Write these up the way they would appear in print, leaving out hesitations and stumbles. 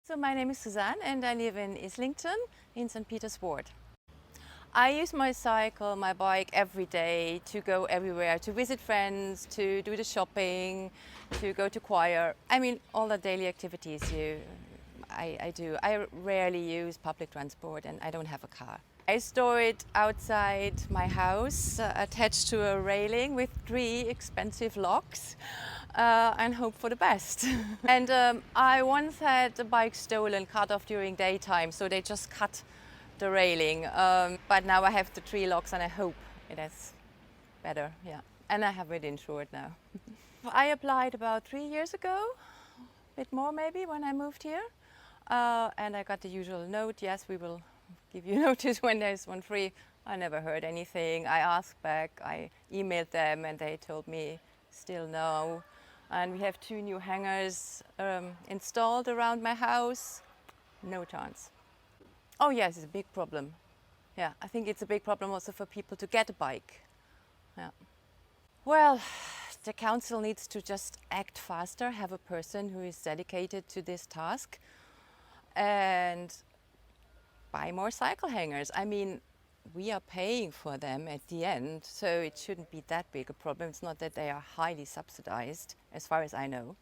So my name is Suzanne and I live in Islington in St. Peter's Ward. I use my bike every day to go everywhere, to visit friends, to do the shopping, to go to choir. I mean, all the daily activities I do. I rarely use public transport and I don't have a car. I store it outside my house, attached to a railing with 3 expensive locks, and hope for the best. And I once had a bike stolen, cut off during daytime, so they just cut the railing. But now I have the 3 locks and I hope it is better, yeah. And I have it insured now. I applied about 3 years ago, a bit more maybe, when I moved here. And I got the usual note, yes, we will give you notice when there's one free. I never heard anything. I asked back, I emailed them and they told me still no. And we have 2 new hangars installed around my house. No chance. Oh yes, it's a big problem. Yeah, I think it's a big problem also for people to get a bike. Yeah. Well, the council needs to just act faster, have a person who is dedicated to this task, and buy more cycle hangars. I mean, we are paying for them at the end, so it shouldn't be that big a problem. It's not that they are highly subsidized, as far as I know.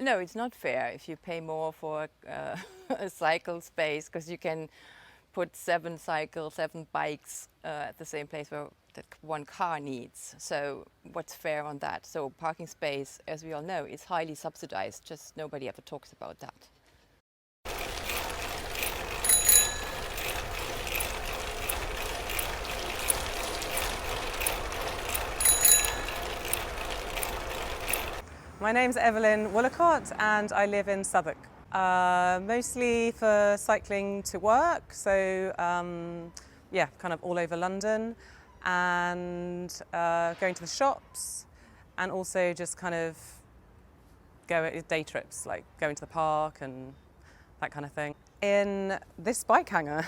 No, it's not fair if you pay more for a cycle space, because you can put 7 bikes at the same place where that 1 car needs. So what's fair on that? So parking space, as we all know, is highly subsidized, just nobody ever talks about that. My name's Evelyn Woolacott and I live in Southwark. Mostly for cycling to work, so yeah, kind of all over London, and going to the shops, and also just kind of day trips, like going to the park and that kind of thing. In this bike hanger,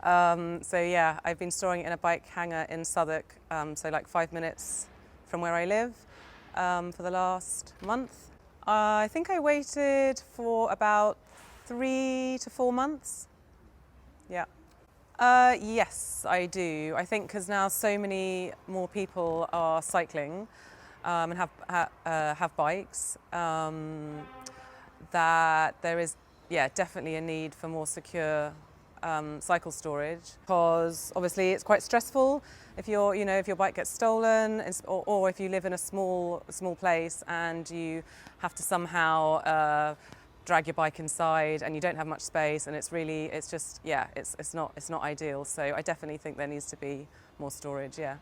so yeah, I've been storing it in a bike hanger in Southwark, so like 5 minutes from where I live. For the last month. I think I waited for about 3 to 4 months. Yeah. Yes, I do. I think because now so many more people are cycling and have bikes, that there is, yeah, definitely a need for more secure cycle storage, because obviously it's quite stressful if if your bike gets stolen, or if you live in a small place and you have to somehow drag your bike inside and you don't have much space, and it's not ideal. So I definitely think there needs to be more storage. Yeah.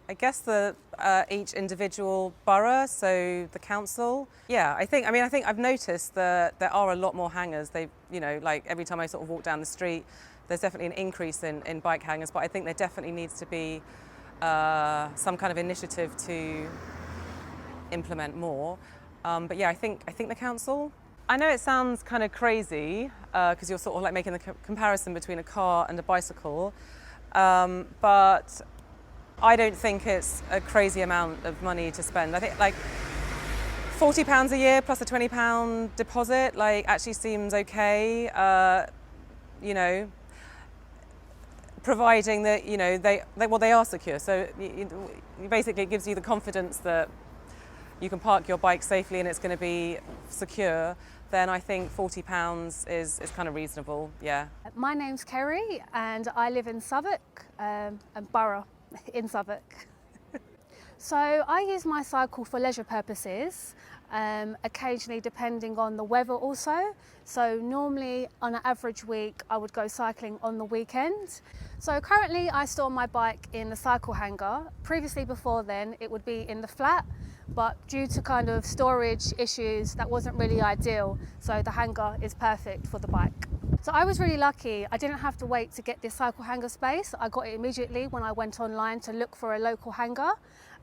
I guess each individual borough, so the council. Yeah, I think I've noticed that there are a lot more hangars. Like every time I sort of walk down the street, there's definitely an increase in bike hangars, but I think there definitely needs to be some kind of initiative to implement more. But yeah, I think the council. I know it sounds kind of crazy because you're sort of like making the comparison between a car and a bicycle, but I don't think it's a crazy amount of money to spend. I think like £40 a year plus a £20 deposit actually seems okay. Providing that they are secure. So basically, it gives you the confidence that you can park your bike safely and it's going to be secure. Then I think £40 is kind of reasonable. Yeah. My name's Kerry and I live in Southwark, and borough in Southwark. So I use my cycle for leisure purposes, occasionally depending on the weather also. So normally on an average week I would go cycling on the weekend. So currently I store my bike in the cycle hanger. Previously, before then, it would be in the flat, but due to kind of storage issues that wasn't really ideal, so the hanger is perfect for the bike. So I was really lucky. I didn't have to wait to get this cycle hanger space. I got it immediately when I went online to look for a local hanger.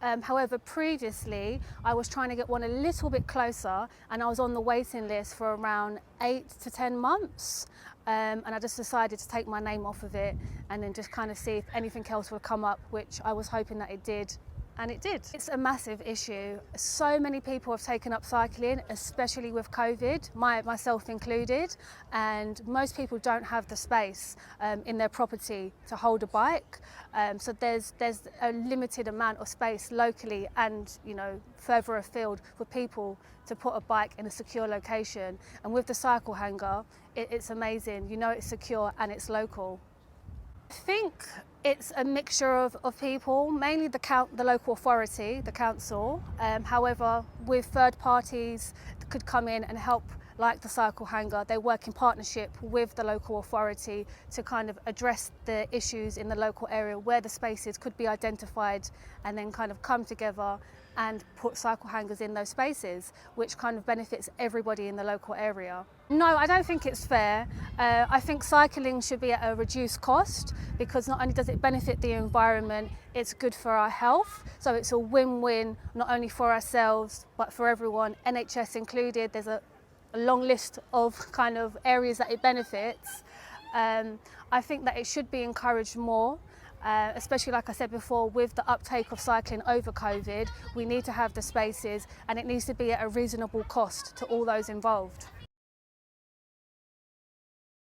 However, previously I was trying to get one a little bit closer and I was on the waiting list for around 8 to 10 months. And I just decided to take my name off of it and then just kind of see if anything else would come up, which I was hoping that it did. and it did. It's a massive issue. So many people have taken up cycling, especially with COVID, myself included, and most people don't have the space in their property to hold a bike. So there's a limited amount of space locally and, you know, further afield for people to put a bike in a secure location. And with the cycle hanger, it's amazing. You know it's secure and it's local. I think it's a mixture of people, mainly the local authority, the council. However, with third parties that could come in and help, like the cycle hanger, they work in partnership with the local authority to kind of address the issues in the local area where the spaces could be identified, and then kind of come together and put cycle hangers in those spaces, which kind of benefits everybody in the local area. No, I don't think it's fair. I think cycling should be at a reduced cost, because not only does it benefit the environment, it's good for our health. So it's a win-win, not only for ourselves, but for everyone, NHS included. There's a long list of kind of areas that it benefits. I think that it should be encouraged more. Especially, like I said before, with the uptake of cycling over COVID, we need to have the spaces, and it needs to be at a reasonable cost to all those involved.